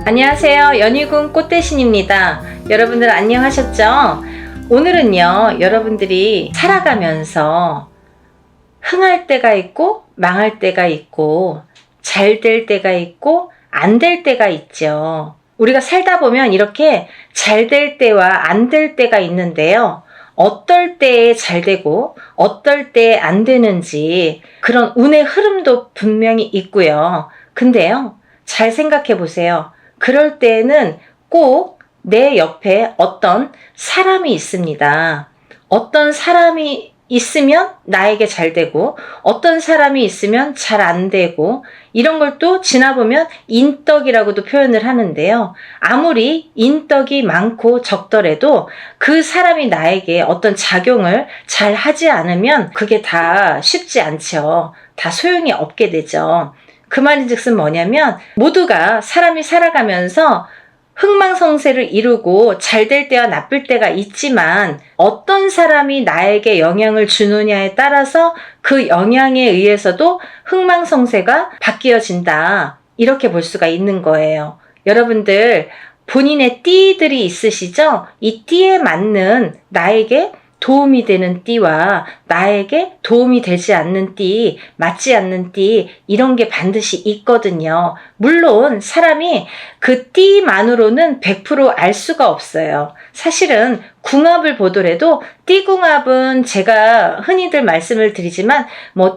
안녕하세요. 연희군 꽃대신입니다. 여러분들 안녕하셨죠? 오늘은요, 여러분들이 살아가면서 흥할 때가 있고 망할 때가 있고 잘 될 때가 있고 안 될 때가 있죠. 우리가 살다 보면 이렇게 잘 될 때와 안 될 때가 있는데요. 어떨 때에 잘 되고 어떨 때에 안 되는지 그런 운의 흐름도 분명히 있고요. 근데요, 잘 생각해 보세요. 그럴 때에는 꼭 내 옆에 어떤 사람이 있습니다. 어떤 사람이 있으면 나에게 잘 되고 어떤 사람이 있으면 잘 안 되고 이런 걸 또 지나보면 인덕이라고도 표현을 하는데요. 아무리 인덕이 많고 적더라도 그 사람이 나에게 어떤 작용을 잘 하지 않으면 그게 다 쉽지 않죠. 다 소용이 없게 되죠. 그 말인즉슨 뭐냐면 모두가 사람이 살아가면서 흥망성쇠를 이루고 잘 될 때와 나쁠 때가 있지만 어떤 사람이 나에게 영향을 주느냐에 따라서 그 영향에 의해서도 흥망성쇠가 바뀌어진다. 이렇게 볼 수가 있는 거예요. 여러분들 본인의 띠들이 있으시죠? 이 띠에 맞는 나에게 도움이 되는 띠와 나에게 도움이 되지 않는 띠, 맞지 않는 띠 이런 게 반드시 있거든요. 물론 사람이 그 띠만으로는 100% 알 수가 없어요. 사실은 궁합을 보더라도 띠궁합은 제가 흔히들 말씀을 드리지만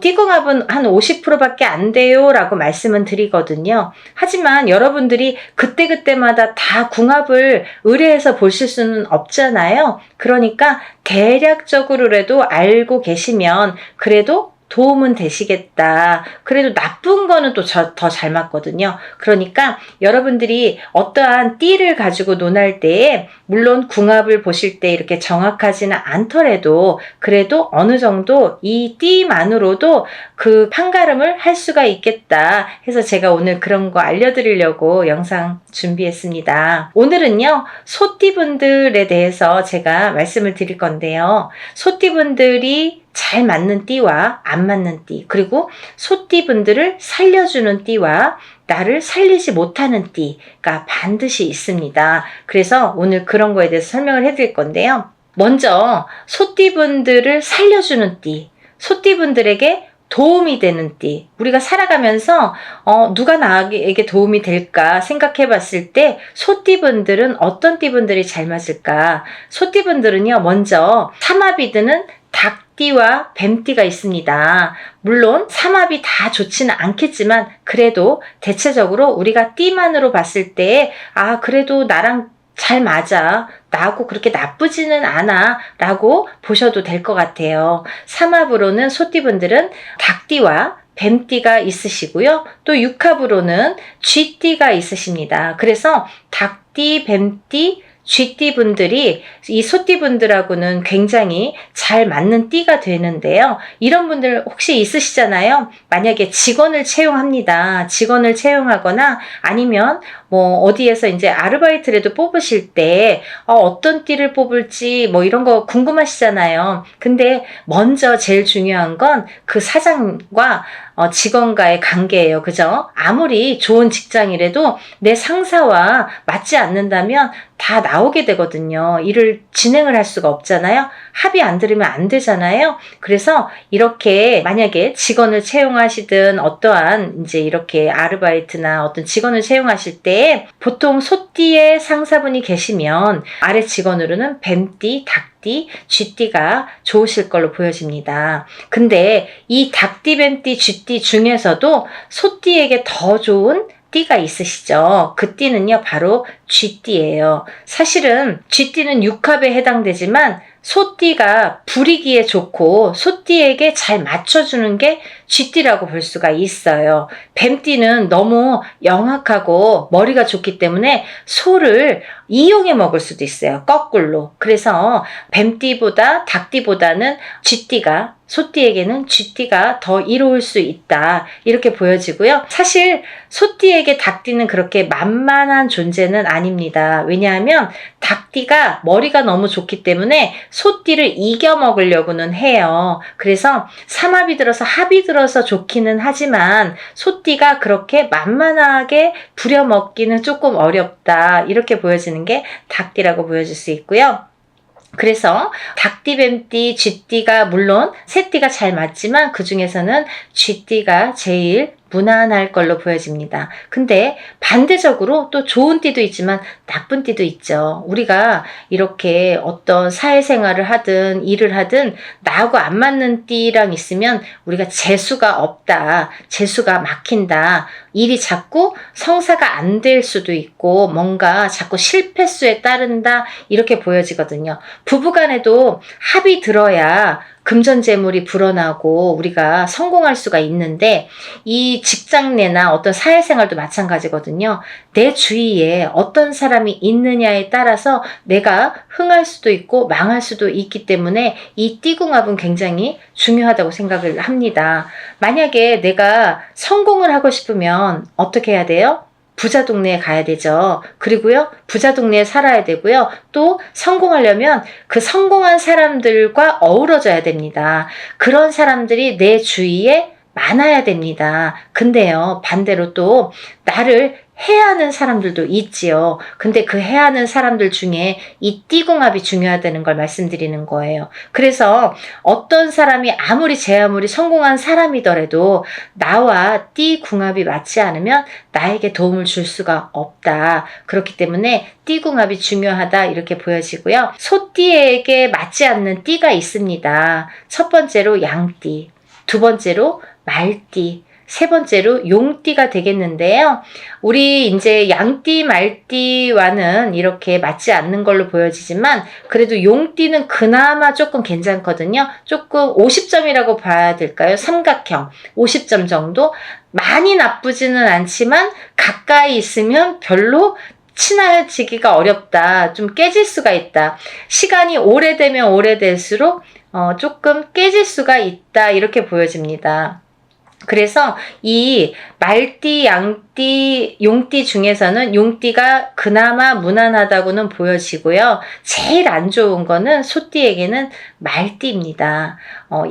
띠궁합은 한 50%밖에 안 돼요 라고 말씀은 드리거든요. 하지만 여러분들이 그때그때마다 다 궁합을 의뢰해서 보실 수는 없잖아요. 그러니까 대략적으로라도 알고 계시면 그래도 도움은 되시겠다. 그래도 나쁜 거는 또 더 잘 맞거든요. 그러니까 여러분들이 어떠한 띠를 가지고 논할 때에 물론 궁합을 보실 때 이렇게 정확하지는 않더라도 그래도 어느 정도 이 띠만으로도 그 판가름을 할 수가 있겠다 해서 제가 오늘 그런 거 알려드리려고 영상 준비했습니다. 오늘은요, 소띠분들에 대해서 제가 말씀을 드릴 건데요. 소띠분들이 잘 맞는 띠와 안 맞는 띠, 그리고 소띠분들을 살려주는 띠와 나를 살리지 못하는 띠가 반드시 있습니다. 그래서 오늘 그런 거에 대해서 설명을 해드릴 건데요. 먼저 소띠분들을 살려주는 띠, 소띠분들에게 도움이 되는 띠. 우리가 살아가면서 누가 나에게 도움이 될까 생각해 봤을 때 소띠분들은 어떤 띠분들이 잘 맞을까? 소띠분들은요, 먼저 삼합이 드는 닭띠와 뱀띠가 있습니다. 물론 삼합이 다 좋지는 않겠지만 그래도 대체적으로 우리가 띠만으로 봤을 때 그래도 나랑 잘 맞아. 나하고 그렇게 나쁘지는 않아 라고 보셔도 될 것 같아요. 삼합으로는 소띠분들은 닭띠와 뱀띠가 있으시고요. 또 육합으로는 쥐띠가 있으십니다. 그래서 닭띠, 뱀띠, 쥐띠 분들이 이 소띠 분들하고는 굉장히 잘 맞는 띠가 되는데요. 이런 분들 혹시 있으시잖아요. 만약에 직원을 채용합니다. 직원을 채용하거나 아니면 어디에서 이제 아르바이트라도 뽑으실 때 어떤 띠를 뽑을지 이런 거 궁금하시잖아요. 근데 먼저 제일 중요한 건 그 사장과 직원과의 관계예요. 그죠? 아무리 좋은 직장이라도 내 상사와 맞지 않는다면 다 나오게 되거든요. 일을 진행을 할 수가 없잖아요. 합의 안 들으면 안 되잖아요. 그래서 이렇게 만약에 직원을 채용하시든 어떠한 이제 이렇게 아르바이트나 어떤 직원을 채용하실 때 보통 소띠의 상사분이 계시면 아래 직원으로는 뱀띠, 닭띠, 쥐띠가 좋으실 걸로 보여집니다. 근데 이 닭띠, 뱀띠, 쥐띠 중에서도 소띠에게 더 좋은 띠가 있으시죠? 그 띠는요, 바로 쥐띠예요. 사실은 쥐띠는 육합에 해당되지만 소띠가 부리기에 좋고 소띠에게 잘 맞춰주는 게 쥐띠라고 볼 수가 있어요. 뱀띠는 너무 영악하고 머리가 좋기 때문에 소를 이용해 먹을 수도 있어요. 거꾸로. 그래서 뱀띠보다 닭띠보다는 쥐띠가 소띠에게는 쥐띠가 더 이로울 수 있다. 이렇게 보여지고요. 사실 소띠에게 닭띠는 그렇게 만만한 존재는 아닙니다. 왜냐하면 닭띠가 머리가 너무 좋기 때문에 소띠를 이겨 먹으려고는 해요. 그래서 삼합이 들어서 합이 들어서 좋기는 하지만 소띠가 그렇게 만만하게 부려먹기는 조금 어렵다. 이렇게 보여지는 게 닭띠라고 보여질 수 있고요. 그래서 닭띠, 뱀띠, 쥐띠가 물론 새띠가 잘 맞지만 그 중에서는 쥐띠가 제일 무난할 걸로 보여집니다. 근데 반대적으로 또 좋은 띠도 있지만 나쁜 띠도 있죠. 우리가 이렇게 어떤 사회생활을 하든 일을 하든 나하고 안 맞는 띠랑 있으면 우리가 재수가 없다, 재수가 막힌다, 일이 자꾸 성사가 안 될 수도 있고 뭔가 자꾸 실패수에 따른다 이렇게 보여지거든요. 부부간에도 합이 들어야 금전재물이 불어나고 우리가 성공할 수가 있는데 이 직장 내나 어떤 사회생활도 마찬가지거든요. 내 주위에 어떤 사람이 있느냐에 따라서 내가 흥할 수도 있고 망할 수도 있기 때문에 이 띠궁합은 굉장히 중요하다고 생각을 합니다. 만약에 내가 성공을 하고 싶으면 어떻게 해야 돼요? 부자 동네에 가야 되죠. 그리고요, 부자 동네에 살아야 되고요. 또 성공하려면 그 성공한 사람들과 어우러져야 됩니다. 그런 사람들이 내 주위에 많아야 됩니다. 근데요, 반대로 또 나를 해하는 사람들도 있지요. 근데 그 해하는 사람들 중에 이 띠궁합이 중요하다는 걸 말씀드리는 거예요. 그래서 어떤 사람이 아무리 제 아무리 성공한 사람이더라도 나와 띠궁합이 맞지 않으면 나에게 도움을 줄 수가 없다. 그렇기 때문에 띠궁합이 중요하다 이렇게 보여지고요. 소띠에게 맞지 않는 띠가 있습니다. 첫 번째로 양띠, 두 번째로 말띠, 세 번째로 용띠가 되겠는데요. 우리 이제 양띠, 말띠와는 이렇게 맞지 않는 걸로 보여지지만 그래도 용띠는 그나마 조금 괜찮거든요. 조금 50점이라고 봐야 될까요? 삼각형 50점 정도. 많이 나쁘지는 않지만 가까이 있으면 별로 친해지기가 어렵다. 좀 깨질 수가 있다. 시간이 오래되면 오래될수록 조금 깨질 수가 있다. 이렇게 보여집니다. 그래서 이 말띠, 양띠, 용띠 중에서는 용띠가 그나마 무난하다고는 보여지고요. 제일 안 좋은 거는 소띠에게는 말띠입니다.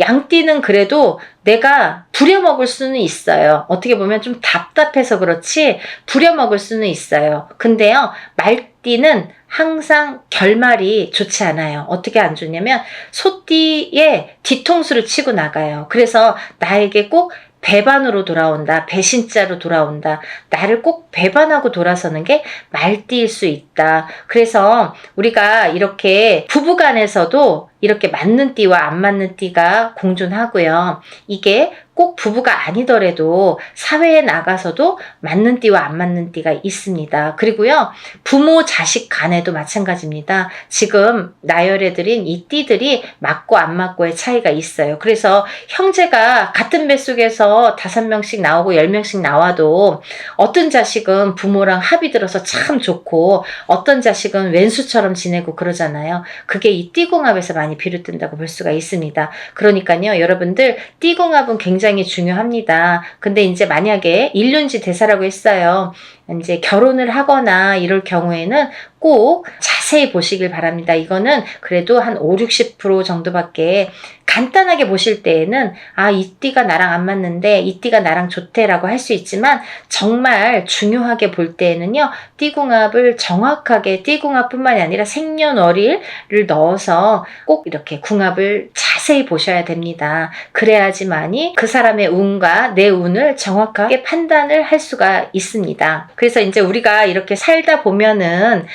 양띠는 그래도 내가 부려먹을 수는 있어요. 어떻게 보면 좀 답답해서 그렇지 부려먹을 수는 있어요. 근데요, 말띠는 항상 결말이 좋지 않아요. 어떻게 안 좋냐면 소띠의 뒤통수를 치고 나가요. 그래서 나에게 꼭 배반으로 돌아온다. 배신자로 돌아온다. 나를 꼭 배반하고 돌아서는 게 말띠일 수 있다. 그래서 우리가 이렇게 부부간에서도 이렇게 맞는 띠와 안 맞는 띠가 공존하고요. 이게 꼭 부부가 아니더라도 사회에 나가서도 맞는 띠와 안 맞는 띠가 있습니다. 그리고요, 부모 자식 간에도 마찬가지입니다. 지금 나열해드린 이 띠들이 맞고 안 맞고의 차이가 있어요. 그래서 형제가 같은 뱃속에서 5명씩 나오고 10명씩 나와도 어떤 자식은 부모랑 합이 들어서 참 좋고 어떤 자식은 왼수처럼 지내고 그러잖아요. 그게 이 띠궁합에서 많이 비롯된다고 볼 수가 있습니다. 그러니까요, 여러분들 띠궁합은 굉장히 중요합니다. 근데 이제 만약에 일륜지 대사라고 했어요. 이제 결혼을 하거나 이럴 경우에는 꼭 자세히 보시길 바랍니다. 이거는 그래도 한 50-60% 정도밖에 간단하게 보실 때에는 이 띠가 나랑 안 맞는데 이 띠가 나랑 좋대라고 할 수 있지만 정말 중요하게 볼 때에는요, 띠궁합을 정확하게 띠궁합뿐만이 아니라 생년월일을 넣어서 꼭 이렇게 궁합을 자세히 보셔야 됩니다. 그래야지만이 그 사람의 운과 내 운을 정확하게 판단을 할 수가 있습니다. 그래서 이제 우리가 이렇게 살다 보면은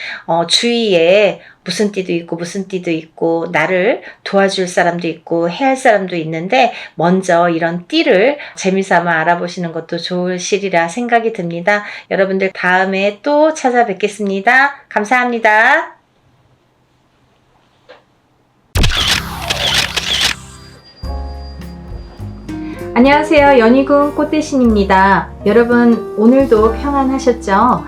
주위에 무슨 띠도 있고 무슨 띠도 있고 나를 도와줄 사람도 있고 해할 사람도 있는데 먼저 이런 띠를 재미삼아 알아보시는 것도 좋으시리라 생각이 듭니다. 여러분들 다음에 또 찾아뵙겠습니다. 감사합니다. 안녕하세요. 연희군 꽃대신입니다. 여러분 오늘도 평안하셨죠?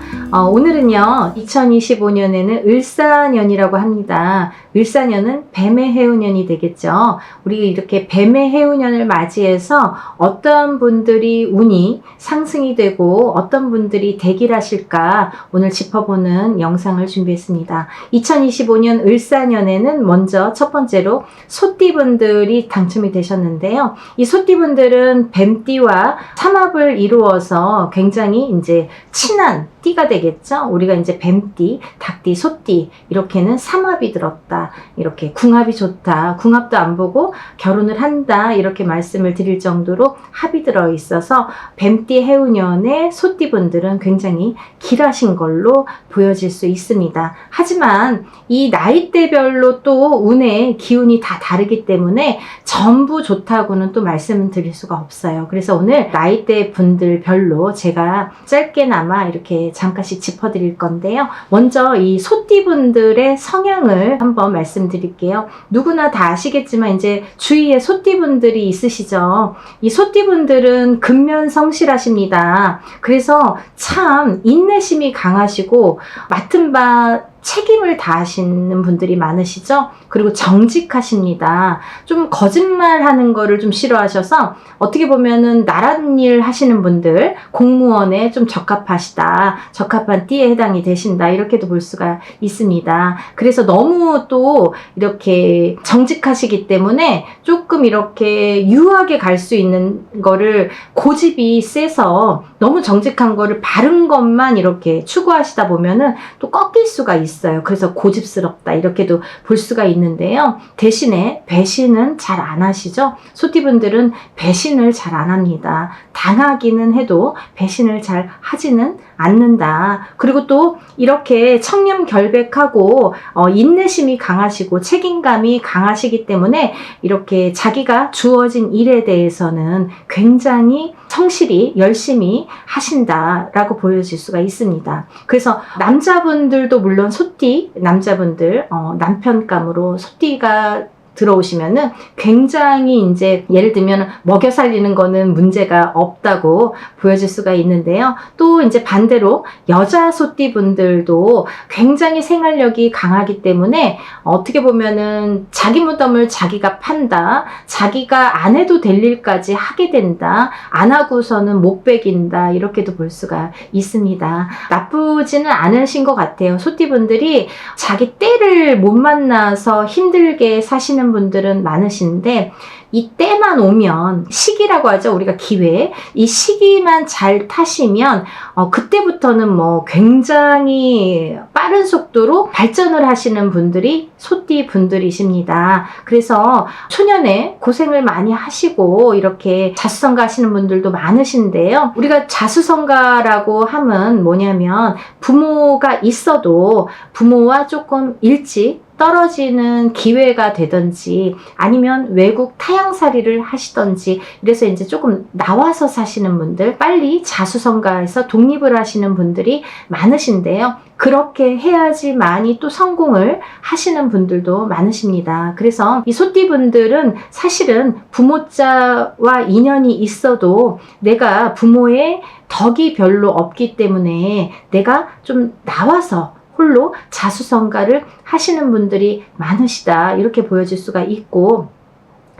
오늘은요 2025년에는 을사년이라고 합니다. 을사년은 뱀의 해운년이 되겠죠. 우리 이렇게 뱀의 해운년을 맞이해서 어떤 분들이 운이 상승이 되고 어떤 분들이 대기하실까 오늘 짚어보는 영상을 준비했습니다. 2025년 을사년에는 먼저 첫 번째로 소띠분들이 당첨이 되셨는데요. 이 소띠분들은 뱀띠와 삼합을 이루어서 굉장히 이제 친한 띠가 되겠죠. 우리가 이제 뱀띠, 닭띠, 소띠 이렇게는 삼합이 들었다. 이렇게 궁합이 좋다. 궁합도 안 보고 결혼을 한다. 이렇게 말씀을 드릴 정도로 합이 들어 있어서 뱀띠 해운년의 소띠분들은 굉장히 길하신 걸로 보여질 수 있습니다. 하지만 이 나이대별로 또 운의 기운이 다 다르기 때문에 전부 좋다고는 또 말씀을 드릴 수가 없어요. 그래서 오늘 나이대 분들별로 제가 짧게나마 이렇게 잠깐씩 짚어드릴 건데요. 먼저 이 소띠분들의 성향을 한번 말씀드릴게요. 누구나 다 아시겠지만 이제 주위에 소띠분들이 있으시죠. 이 소띠분들은 근면성실하십니다. 그래서 참 인내심이 강하시고 맡은 바 책임을 다하시는 분들이 많으시죠? 그리고 정직하십니다. 좀 거짓말하는 거를 좀 싫어하셔서 어떻게 보면은 나란 일 하시는 분들, 공무원에 좀 적합한 띠에 해당이 되신다. 이렇게도 볼 수가 있습니다. 그래서 너무 또 이렇게 정직하시기 때문에 조금 이렇게 유하게 갈 수 있는 거를 고집이 세서 너무 정직한 거를 바른 것만 이렇게 추구하시다 보면은 또 꺾일 수가 있어요. 그래서 고집스럽다 이렇게도 볼 수가 있는데요. 대신에 배신은 잘 안 하시죠? 소띠분들은 배신을 잘 안 합니다. 당하기는 해도 배신을 잘 하지는 않는다. 그리고 또 이렇게 청렴결백하고 인내심이 강하시고 책임감이 강하시기 때문에 이렇게 자기가 주어진 일에 대해서는 굉장히 성실히 열심히 하신다라고 보여질 수가 있습니다. 그래서 남자분들도 물론 소띠 남자분들 남편감으로 소띠가 들어오시면은 굉장히 이제 예를 들면 먹여 살리는 거는 문제가 없다고 보여질 수가 있는데요. 또 이제 반대로 여자 소띠분들도 굉장히 생활력이 강하기 때문에 어떻게 보면은 자기 무덤을 자기가 판다. 자기가 안 해도 될 일까지 하게 된다. 안 하고서는 못 베긴다. 이렇게도 볼 수가 있습니다. 나쁘지는 않으신 것 같아요. 소띠분들이 자기 때를 못 만나서 힘들게 사시는 분들은 많으신데 이 때만 오면 시기라고 하죠. 우리가 기회. 이 시기만 잘 타시면 그때부터는 뭐 굉장히 빠른 속도로 발전을 하시는 분들이 소띠 분들이십니다. 그래서 초년에 고생을 많이 하시고 이렇게 자수성가 하시는 분들도 많으신데요. 우리가 자수성가라고 하면 뭐냐면 부모가 있어도 부모와 조금 일찍 떨어지는 기회가 되든지 아니면 외국 타향살이를 하시든지 이래서 이제 조금 나와서 사시는 분들 빨리 자수성가해서 독립을 하시는 분들이 많으신데요. 그렇게 해야지만이 또 성공을 하시는 분들도 많으십니다. 그래서 이 소띠분들은 사실은 부모자와 인연이 있어도 내가 부모의 덕이 별로 없기 때문에 내가 좀 나와서 홀로 자수성가를 하시는 분들이 많으시다. 이렇게 보여질 수가 있고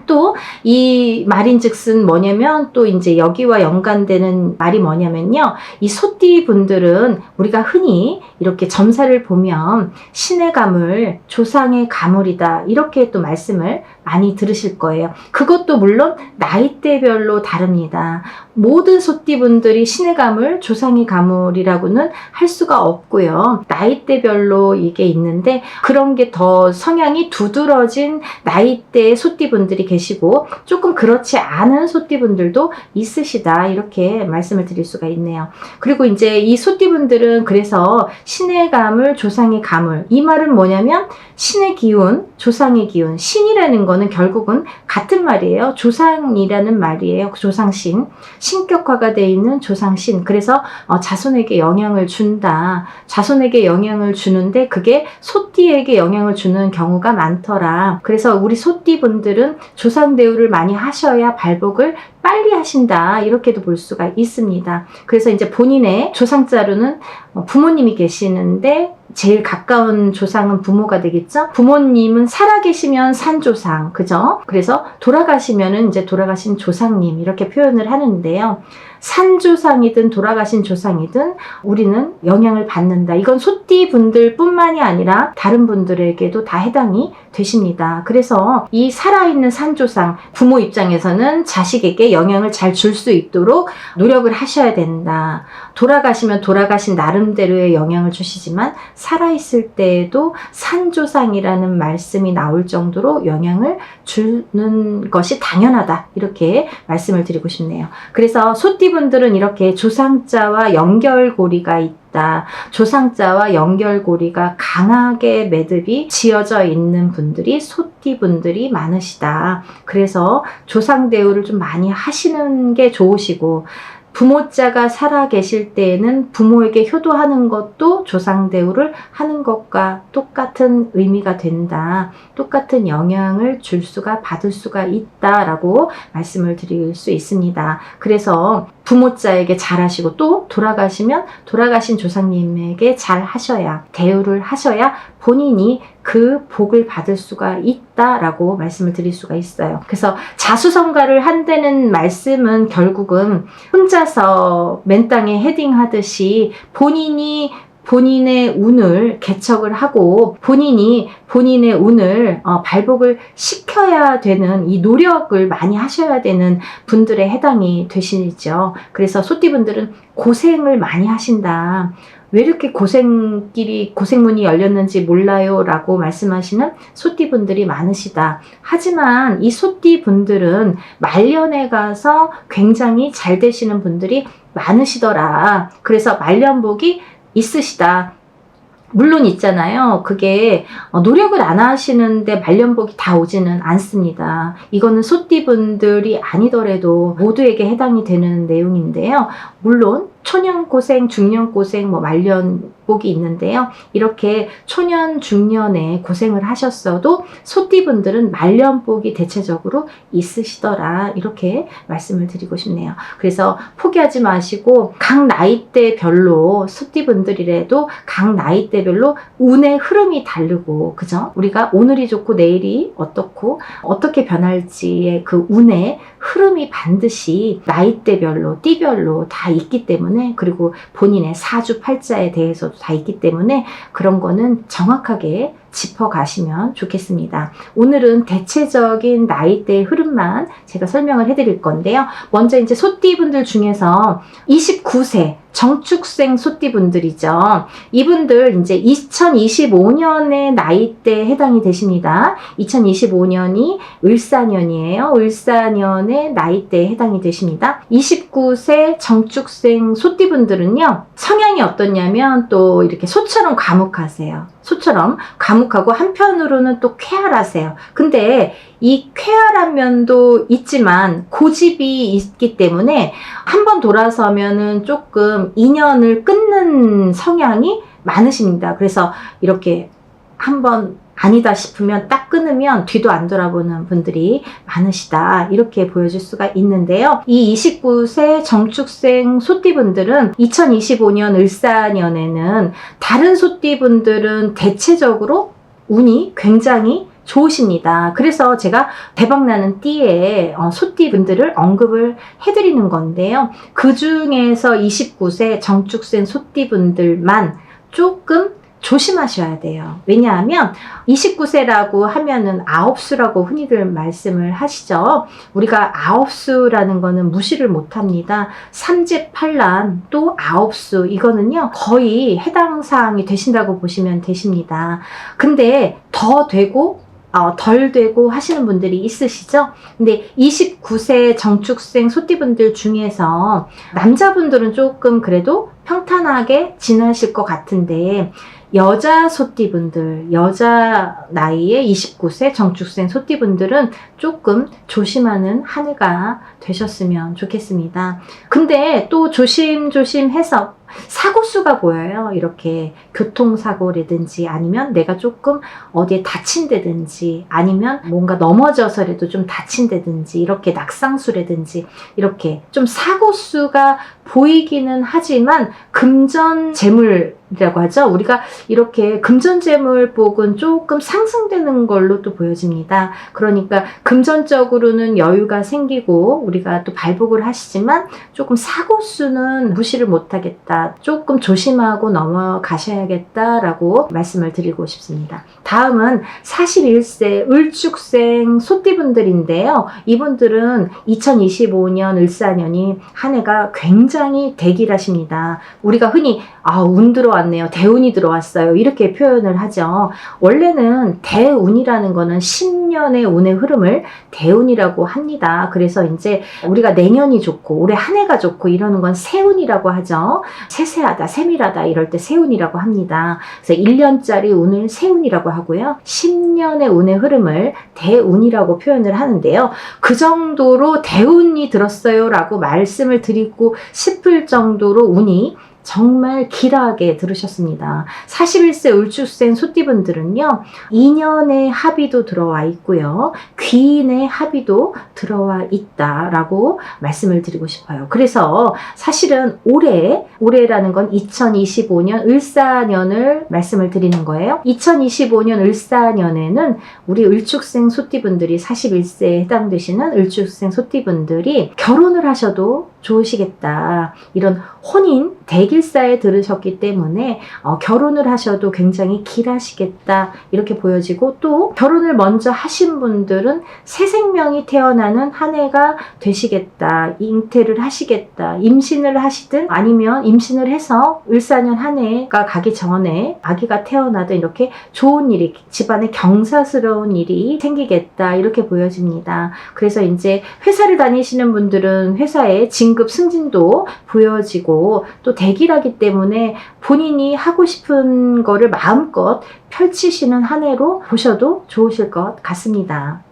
또 이 말인즉슨 뭐냐면 또 이제 여기와 연관되는 말이 뭐냐면요. 이 소띠 분들은 우리가 흔히 이렇게 점사를 보면 신의 가물, 조상의 가물이다. 이렇게 또 말씀을 많이 들으실 거예요. 그것도 물론 나이대별로 다릅니다. 모든 소띠분들이 신의 가물, 조상의 가물이라고는 할 수가 없고요. 나이대별로 이게 있는데 그런 게 더 성향이 두드러진 나이대의 소띠분들이 계시고 조금 그렇지 않은 소띠분들도 있으시다. 이렇게 말씀을 드릴 수가 있네요. 그리고 이제 이 소띠분들은 그래서 신의 가물, 조상의 가물 이 말은 뭐냐면 신의 기운, 조상의 기운, 신이라는 건 거는 결국은 같은 말이에요. 조상이라는 말이에요. 조상신, 신격화가 되어 있는 조상신. 그래서 자손에게 영향을 준다. 자손에게 영향을 주는데 그게 소띠에게 영향을 주는 경우가 많더라. 그래서 우리 소띠분들은 조상 대우를 많이 하셔야 발복을 빨리 하신다. 이렇게도 볼 수가 있습니다. 그래서 이제 본인의 조상자로는 부모님이 계시는데 제일 가까운 조상은 부모가 되겠죠. 부모님은 살아계시면 산조상, 그죠? 그래서 돌아가시면은 이제 돌아가신 조상님 이렇게 표현을 하는데요. 산조상이든 돌아가신 조상이든 우리는 영향을 받는다. 이건 소띠 분들 뿐만이 아니라 다른 분들에게도 다 해당이 되십니다. 그래서 이 살아있는 산조상, 부모 입장에서는 자식에게 영향을 잘 줄 수 있도록 노력을 하셔야 된다. 돌아가시면 돌아가신 나름대로의 영향을 주시지만 살아있을 때에도 산조상이라는 말씀이 나올 정도로 영향을 주는 것이 당연하다. 이렇게 말씀을 드리고 싶네요. 그래서 소띠분들은 이렇게 조상자와 연결고리가 있다. 조상자와 연결고리가 강하게 매듭이 지어져 있는 분들이 소띠분들이 많으시다. 그래서 조상 대우를 좀 많이 하시는 게 좋으시고, 부모자가 살아 계실 때에는 부모에게 효도하는 것도 조상 대우를 하는 것과 똑같은 의미가 된다. 똑같은 영향을 줄 수가 받을 수가 있다라고 말씀을 드릴 수 있습니다. 그래서 부모자에게 잘하시고 또 돌아가시면 돌아가신 조상님에게 잘하셔야, 대우를 하셔야 본인이 그 복을 받을 수가 있다라고 말씀을 드릴 수가 있어요. 그래서 자수성가를 한다는 말씀은 결국은 혼자서 맨 땅에 헤딩하듯이 본인의 운을 개척을 하고 본인이 본인의 운을 발복을 시켜야 되는 이 노력을 많이 하셔야 되는 분들에 해당이 되시죠. 그래서 소띠분들은 고생을 많이 하신다. 왜 이렇게 고생문이 열렸는지 몰라요 라고 말씀하시는 소띠분들이 많으시다. 하지만 이 소띠분들은 말년에 가서 굉장히 잘 되시는 분들이 많으시더라. 그래서 말년복이 있으시다. 물론 있잖아요. 그게 노력을 안 하시는데 말년복이 다 오지는 않습니다. 이거는 소띠분들이 아니더라도 모두에게 해당이 되는 내용인데요. 물론 초년고생, 중년고생, 말년복이 있는데요. 이렇게 초년, 중년에 고생을 하셨어도 소띠분들은 말년복이 대체적으로 있으시더라. 이렇게 말씀을 드리고 싶네요. 그래서 포기하지 마시고 각 나이대별로 소띠분들이라도 각 나이대별로 운의 흐름이 다르고, 그죠? 우리가 오늘이 좋고 내일이 어떻고 어떻게 변할지의 그 운의 흐름이 반드시 나이대별로, 띠별로 다 있기 때문에, 그리고 본인의 사주팔자에 대해서도 다 있기 때문에 그런 거는 정확하게 짚어가시면 좋겠습니다. 오늘은 대체적인 나이대의 흐름만 제가 설명을 해드릴 건데요. 먼저 이제 소띠분들 중에서 29세 정축생 소띠분들이죠. 이분들 이제 2025년의 나이대에 해당이 되십니다. 2025년이 을사년이에요. 을사년의 나이대에 해당이 되십니다. 29세 정축생 소띠분들은요, 성향이 어떻냐면 또 이렇게 소처럼 과묵하세요. 소처럼 과묵하고 한편으로는 또 쾌활하세요. 근데 이 쾌활한 면도 있지만 고집이 있기 때문에 한번 돌아서면은 조금 인연을 끊는 성향이 많으십니다. 그래서 이렇게 한번 아니다 싶으면 딱 끊으면 뒤도 안 돌아보는 분들이 많으시다. 이렇게 보여줄 수가 있는데요. 이 29세 정축생 소띠분들은 2025년 을사년에는 다른 소띠분들은 대체적으로 운이 굉장히 좋으십니다. 그래서 제가 대박나는 띠에 소띠분들을 언급을 해드리는 건데요. 그 중에서 29세 정축생 소띠분들만 조금 조심하셔야 돼요. 왜냐하면 29세라고 하면은 아홉수라고 흔히들 말씀을 하시죠. 우리가 아홉수라는 거는 무시를 못합니다. 삼재팔란 또 아홉수, 이거는요 거의 해당 사항이 되신다고 보시면 되십니다. 근데 더 되고 덜 되고 하시는 분들이 있으시죠? 근데 29세 정축생 소띠분들 중에서 남자분들은 조금 그래도 평탄하게 지나실 것 같은데 여자 소띠분들, 여자 나이에 29세 정축생 소띠분들은 조금 조심하는 한 해가 되셨으면 좋겠습니다. 근데 또 조심조심해서 사고수가 보여요. 이렇게 교통사고라든지 아니면 내가 조금 어디에 다친다든지 아니면 뭔가 넘어져서라도 좀 다친다든지 이렇게 낙상수라든지 이렇게 좀 사고수가 보이기는 하지만 금전재물이라고 하죠. 우리가 이렇게 금전재물복은 조금 상승되는 걸로 또 보여집니다. 그러니까 금전적으로는 여유가 생기고 우리가 또 발복을 하시지만 조금 사고수는 무시를 못하겠다. 조금 조심하고 넘어가셔야겠다라고 말씀을 드리고 싶습니다. 다음은 41세 을축생 소띠분들인데요. 이분들은 2025년 을사년이 한 해가 굉장히 대길하십니다. 우리가 흔히 운 들어왔네요. 대운이 들어왔어요. 이렇게 표현을 하죠. 원래는 대운이라는 거는 10년의 운의 흐름을 대운이라고 합니다. 그래서 이제 우리가 내년이 좋고 올해 한 해가 좋고 이러는 건 세운이라고 하죠. 세세하다, 세밀하다 이럴 때 세운이라고 합니다. 그래서 1년짜리 운을 세운이라고 하고요. 10년의 운의 흐름을 대운이라고 표현을 하는데요. 그 정도로 대운이 들었어요 라고 말씀을 드리고 싶을 정도로 운이 정말 길하게 들으셨습니다. 41세 을축생 소띠분들은요. 2년의 합의도 들어와 있고요. 귀인의 합의도 들어와 있다라고 말씀을 드리고 싶어요. 그래서 사실은 올해라는 건 2025년 을사년을 말씀을 드리는 거예요. 2025년 을사년에는 우리 을축생 소띠분들이 41세에 해당되시는 을축생 소띠분들이 결혼을 하셔도 좋으시겠다. 이런 혼인 대길사에 들으셨기 때문에 결혼을 하셔도 굉장히 길하시겠다 이렇게 보여지고 또 결혼을 먼저 하신 분들은 새 생명이 태어나는 한 해가 되시겠다. 잉태를 하시겠다. 임신을 하시든 아니면 임신을 해서 을사년 한 해가 가기 전에 아기가 태어나든 이렇게 좋은 일이 집안에 경사스러운 일이 생기겠다 이렇게 보여집니다. 그래서 이제 회사를 다니시는 분들은 회사에 진급 승진도 보여지고 또 대기라기 때문에 본인이 하고 싶은 거를 마음껏 펼치시는 한 해로 보셔도 좋으실 것 같습니다.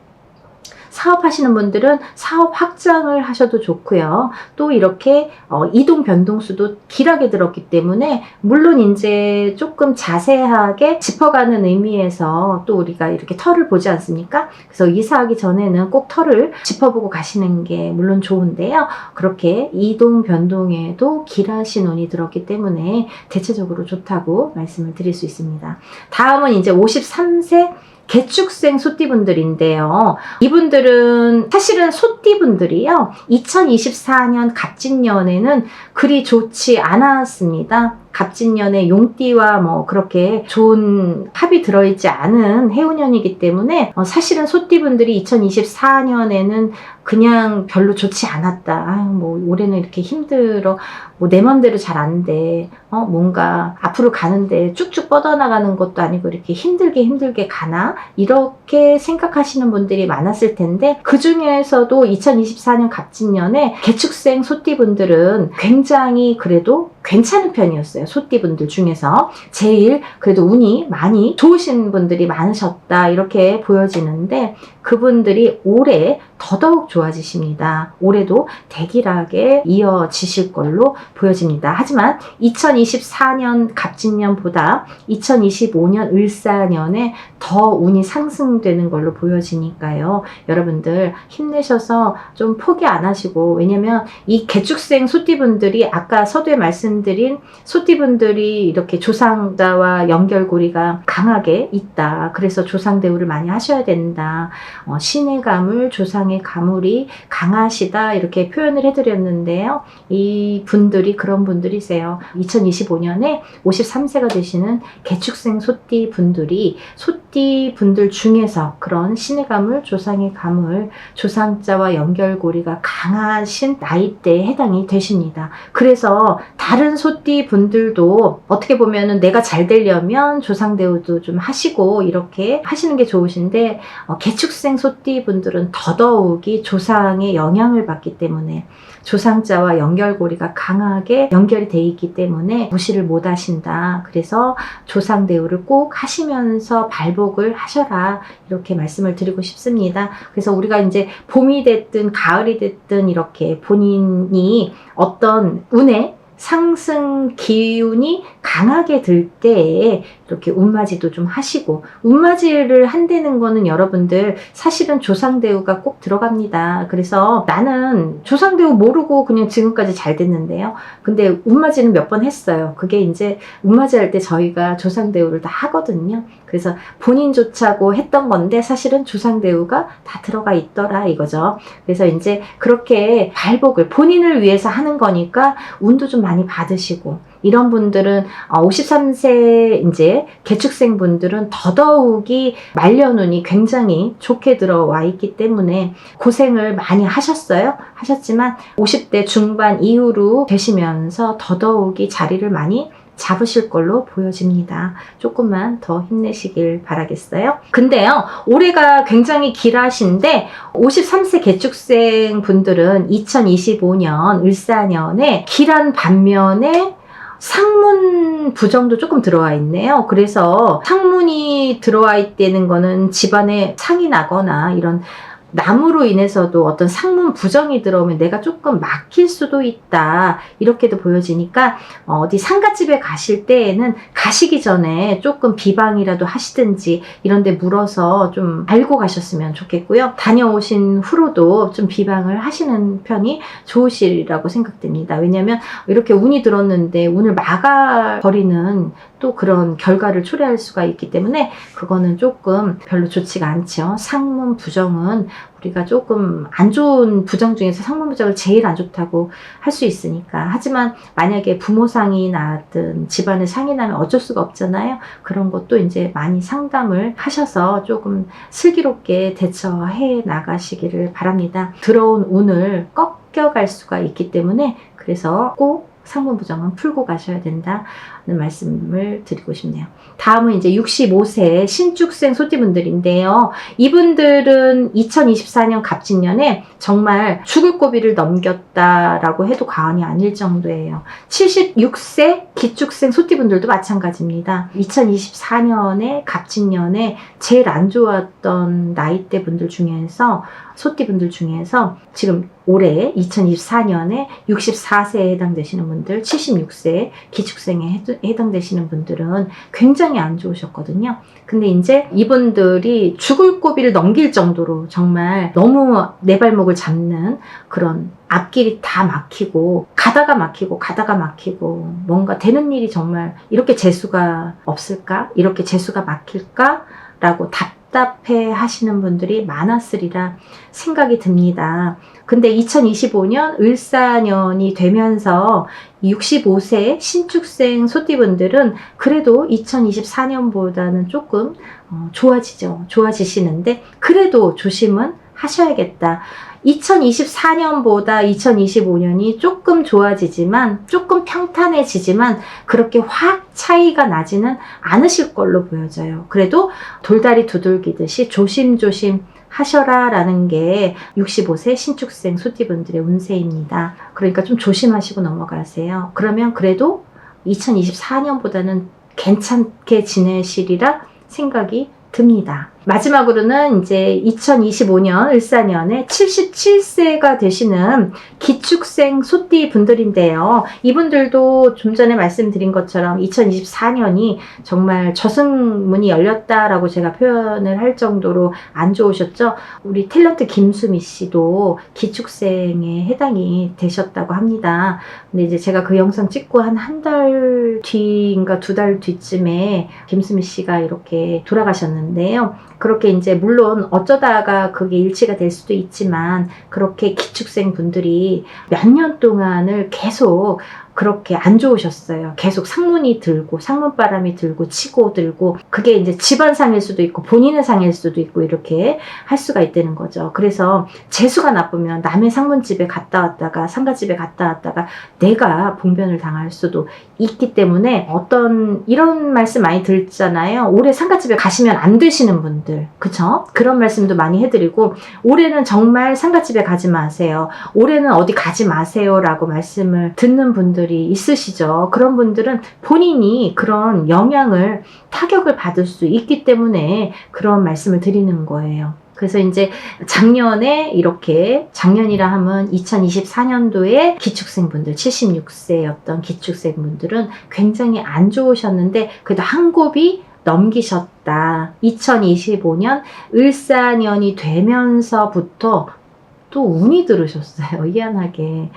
사업하시는 분들은 사업 확장을 하셔도 좋고요. 또 이렇게 이동 변동수도 길하게 들었기 때문에 물론 이제 조금 자세하게 짚어가는 의미에서 또 우리가 이렇게 털을 보지 않습니까? 그래서 이사하기 전에는 꼭 털을 짚어보고 가시는 게 물론 좋은데요. 그렇게 이동 변동에도 길하신 운이 들었기 때문에 대체적으로 좋다고 말씀을 드릴 수 있습니다. 다음은 이제 53세 개축생 소띠분들인데요. 이분들은 사실은 소띠분들이요. 2024년 갑진년에는 그리 좋지 않았습니다. 갑진년에 용띠와 뭐 그렇게 좋은 합이 들어있지 않은 해운년이기 때문에 사실은 소띠분들이 2024년에는 그냥 별로 좋지 않았다. 뭐 올해는 이렇게 힘들어. 뭐 내 맘대로 잘 안 돼. 뭔가 앞으로 가는데 쭉쭉 뻗어나가는 것도 아니고 이렇게 힘들게 가나? 이렇게 생각하시는 분들이 많았을 텐데 그 중에서도 2024년 갑진년에 개축생 소띠분들은 굉장히 그래도 괜찮은 편이었어요. 소띠분들 중에서 제일 그래도 운이 많이 좋으신 분들이 많으셨다 이렇게 보여지는데 그분들이 올해 더더욱 좋아지십니다. 올해도 대길하게 이어지실 걸로 보여집니다. 하지만 2024년 갑진년보다 2025년 을사년에 더 운이 상승되는 걸로 보여지니까요. 여러분들 힘내셔서 좀 포기 안 하시고 왜냐면 이 개축생 소띠분들이 아까 서두에 말씀드린 소띠분들이 이렇게 조상자와 연결고리가 강하게 있다. 그래서 조상대우를 많이 하셔야 된다. 신의 가물, 조상의 가물이 강하시다 이렇게 표현을 해드렸는데요. 이 분들이 그런 분들이세요. 2025년에 53세가 되시는 개축생 소띠 분들이 소띠 분들 중에서 그런 신의 가물, 조상의 가물, 조상자와 연결고리가 강하신 나이대에 해당이 되십니다. 그래서 다른 소띠 분들도 어떻게 보면은 내가 잘 되려면 조상대우도 좀 하시고 이렇게 하시는 게 좋으신데 개축생 소띠 분들은 더더욱이 조상의 영향을 받기 때문에 조상자와 연결고리가 강하게 연결이 돼 있기 때문에 무시를 못 하신다. 그래서 조상대우를 꼭 하시면서 발복을 하셔라. 이렇게 말씀을 드리고 싶습니다. 그래서 우리가 이제 봄이 됐든 가을이 됐든 이렇게 본인이 어떤 운에 상승 기운이 강하게 들 때에 이렇게 운맞이도 좀 하시고, 운맞이를 한다는 거는 여러분들 사실은 조상대우가 꼭 들어갑니다. 그래서 나는 조상대우 모르고 그냥 지금까지 잘 됐는데요. 근데 운맞이는 몇 번 했어요. 그게 이제 운맞이 할 때 저희가 조상대우를 다 하거든요. 그래서 본인조차고 했던 건데 사실은 조상대우가 다 들어가 있더라 이거죠. 그래서 이제 그렇게 발복을 본인을 위해서 하는 거니까 운도 좀 많이 받으시고, 이런 분들은 53세 이제 개축생 분들은 더더욱이 말년운이 굉장히 좋게 들어와 있기 때문에 고생을 많이 하셨지만 50대 중반 이후로 되시면서 더더욱이 자리를 많이 잡으실 걸로 보여집니다. 조금만 더 힘내시길 바라겠어요. 근데요, 올해가 굉장히 길하신데 53세 개축생 분들은 2025년 을사년에 길한 반면에 상문 부정도 조금 들어와 있네요. 그래서 상문이 들어와 있다는 거는 집안에 상이 나거나 이런 나무로 인해서도 어떤 상문 부정이 들어오면 내가 조금 막힐 수도 있다. 이렇게도 보여지니까 어디 상가집에 가실 때에는 가시기 전에 조금 비방이라도 하시든지 이런 데 물어서 좀 알고 가셨으면 좋겠고요. 다녀오신 후로도 좀 비방을 하시는 편이 좋으시리라고 생각됩니다. 왜냐하면 이렇게 운이 들었는데 운을 막아버리는 또 그런 결과를 초래할 수가 있기 때문에 그거는 조금 별로 좋지가 않죠. 상문 부정은 우리가 조금 안 좋은 부정 중에서 상문 부정을 제일 안 좋다고 할 수 있으니까. 하지만 만약에 부모상이 나든 집안에 상이 나면 어쩔 수가 없잖아요. 그런 것도 이제 많이 상담을 하셔서 조금 슬기롭게 대처해 나가시기를 바랍니다. 들어온 운을 꺾여갈 수가 있기 때문에 그래서 꼭 상문 부정은 풀고 가셔야 된다는 말씀을 드리고 싶네요. 다음은 이제 65세 신축생 소띠분들인데요. 이분들은 2024년 갑진년에 정말 죽을 고비를 넘겼다라고 해도 과언이 아닐 정도예요. 76세 기축생 소띠분들도 마찬가지입니다. 2024년에 갑진년에 제일 안 좋았던 나이대 분들 중에서 소띠분들 중에서 지금 올해 2024년에 64세에 해당되시는 분들, 76세 기축생에 해당되시는 분들은 굉장히 안 좋으셨거든요. 근데 이제 이분들이 죽을 고비를 넘길 정도로 정말 너무 내 발목을 잡는 그런 앞길이 다 막히고 가다가 막히고 뭔가 되는 일이 정말 이렇게 재수가 없을까? 이렇게 재수가 막힐까? 라고 답답해 하시는 분들이 많았으리라 생각이 듭니다. 근데 2025년 을사년이 되면서 65세 신축생 소띠분들은 그래도 2024년보다는 조금 좋아지시는데 그래도 조심은 하셔야겠다. 2024년보다 2025년이 조금 좋아지지만 조금 평탄해지지만 그렇게 확 차이가 나지는 않으실 걸로 보여져요. 그래도 돌다리 두들기듯이 조심조심 하셔라 라는 게 65세 신축생 소띠분들의 운세입니다. 그러니까 좀 조심하시고 넘어가세요. 그러면 그래도 2024년보다는 괜찮게 지내시리라 생각이 듭니다. 마지막으로는 이제 2025년 을사년에 77세가 되시는 기축생 소띠 분들인데요. 이분들도 좀 전에 말씀드린 것처럼 2024년이 정말 저승문이 열렸다라고 제가 표현을 할 정도로 안 좋으셨죠. 우리 탤런트 김수미 씨도 기축생에 해당이 되셨다고 합니다. 근데 이제 제가 그 영상 찍고 한 달 뒤인가 2달 뒤쯤에 김수미 씨가 이렇게 돌아가셨는데요. 그렇게 이제 물론 어쩌다가 그게 일치가 될 수도 있지만 그렇게 기축생 분들이 몇 년 동안을 계속 그렇게 안 좋으셨어요. 계속 상문이 들고 상문바람이 들고 치고 들고, 그게 이제 집안상일 수도 있고 본인의 상일 수도 있고 이렇게 할 수가 있다는 거죠. 그래서 재수가 나쁘면 남의 상문집에 갔다 왔다가 상가집에 갔다 왔다가 내가 봉변을 당할 수도 있기 때문에, 어떤 이런 말씀 많이 듣잖아요. 올해 상가집에 가시면 안 되시는 분들, 그쵸? 그런 말씀도 많이 해드리고, 올해는 정말 상가집에 가지 마세요, 올해는 어디 가지 마세요 라고 말씀을 듣는 분들이 있으시죠. 그런 분들은 본인이 그런 영향을, 타격을 받을 수 있기 때문에 그런 말씀을 드리는 거예요. 그래서 이제 작년에 이렇게, 작년이라 하면 2024년도에 기축생분들, 76세였던 기축생분들은 굉장히 안 좋으셨는데 그래도 한 곱이 넘기셨다. 2025년 을사년이 되면서부터 또 운이 들으셨어요. 희한하게.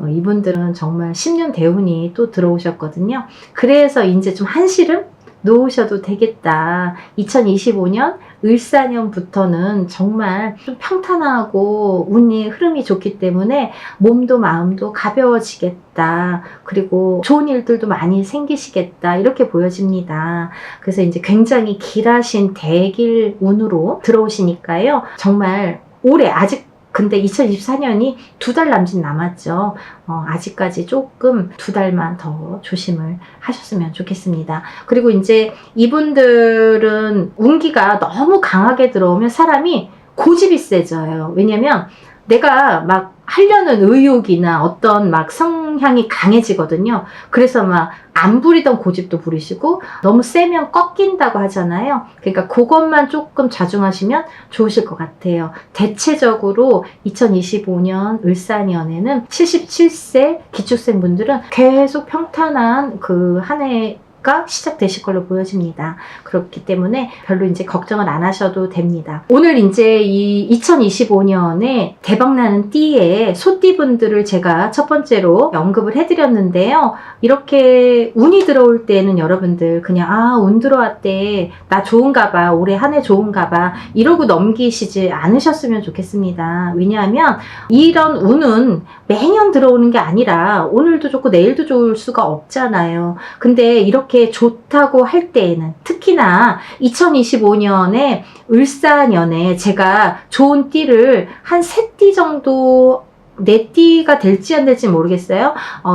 이분들은 정말 10년 대운이 또 들어오셨거든요. 그래서 이제 좀 한시름 놓으셔도 되겠다. 2025년 을사년부터는 정말 좀 평탄하고 운이 흐름이 좋기 때문에 몸도 마음도 가벼워지겠다. 그리고 좋은 일들도 많이 생기시겠다. 이렇게 보여집니다. 그래서 이제 굉장히 길하신 대길 운으로 들어오시니까요. 정말 올해 아직, 근데 2024년이 2달 남짓 남았죠. 아직까지 조금 2달만 더 조심을 하셨으면 좋겠습니다. 그리고 이제 이분들은 운기가 너무 강하게 들어오면 사람이 고집이 세져요. 왜냐면 내가 막 하려는 의욕이나 어떤 막 성향이 강해지거든요. 그래서 막 안 부리던 고집도 부리시고, 너무 세면 꺾인다고 하잖아요. 그러니까 그것만 조금 자중하시면 좋으실 것 같아요. 대체적으로 2025년 을사년에는 77세 기축생분들은 계속 평탄한 그 한 해 시작되실 걸로 보여집니다. 그렇기 때문에 별로 이제 걱정을 안 하셔도 됩니다. 오늘 이제 이 2025년에 대박나는 띠에 소띠분들을 제가 첫 번째로 언급을 해드렸는데요. 이렇게 운이 들어올 때는 여러분들 그냥 운 들어왔대, 나 좋은가 봐, 올해 한 해 좋은가 봐 이러고 넘기시지 않으셨으면 좋겠습니다. 왜냐하면 이런 운은 매년 들어오는 게 아니라 오늘도 좋고 내일도 좋을 수가 없잖아요. 근데 이렇게 좋다고 할 때에는, 특히나 2025년에 을사년에 제가 좋은 띠를 한 3띠 정도, 4띠가 될지 안 될지 모르겠어요.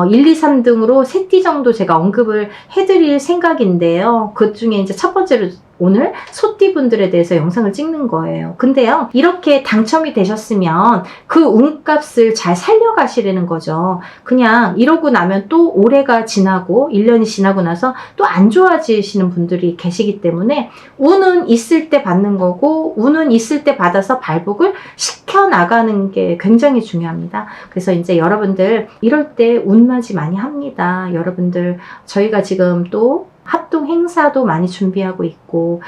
1, 2, 3등으로 3띠 정도 제가 언급을 해드릴 생각인데요. 그 중에 이제 첫 번째로 오늘 소띠분들에 대해서 영상을 찍는 거예요. 근데요, 이렇게 당첨이 되셨으면 그 운값을 잘 살려가시라는 거죠. 그냥 이러고 나면 또 올해가 지나고 1년이 지나고 나서 또 안 좋아지시는 분들이 계시기 때문에, 운은 있을 때 받는 거고 운은 있을 때 받아서 발복을 시켜나가는 게 굉장히 중요합니다. 그래서 이제 여러분들 이럴 때 운맞이 많이 합니다. 여러분들, 저희가 지금 또 합동 행사도 많이 준비하고 있고,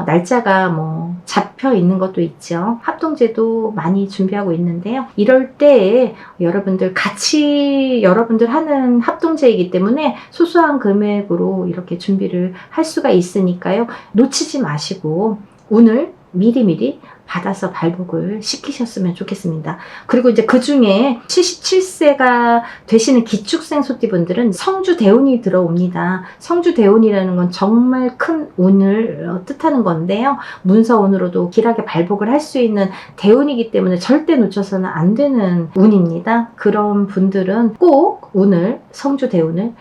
날짜가 뭐 잡혀 있는 것도 있죠. 합동제도 많이 준비하고 있는데요. 이럴 때 여러분들 같이, 여러분들 하는 합동제이기 때문에 소소한 금액으로 이렇게 준비를 할 수가 있으니까요. 놓치지 마시고 운을 미리미리 받아서 발복을 시키셨으면 좋겠습니다. 그리고 이제 그 중에 77세가 되시는 기축생 소띠분들은 성주 대운이 들어옵니다. 성주 대운이라는 건 정말 큰 운을 뜻하는 건데요. 문서운으로도 길하게 발복을 할 수 있는 대운이기 때문에 절대 놓쳐서는 안 되는 운입니다. 그런 분들은 꼭 운을, 성주 대운을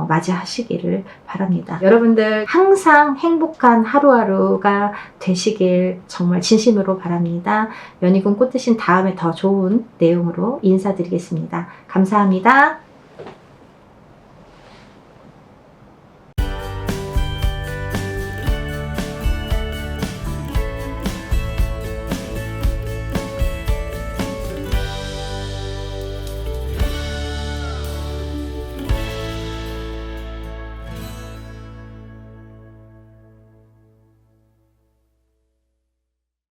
맞이하시기를 바랍니다. 여러분들 항상 행복한 하루하루가 되시길 정말 진심으로 바랍니다. 연희군 꽃대신 다음에 더 좋은 내용으로 인사드리겠습니다. 감사합니다.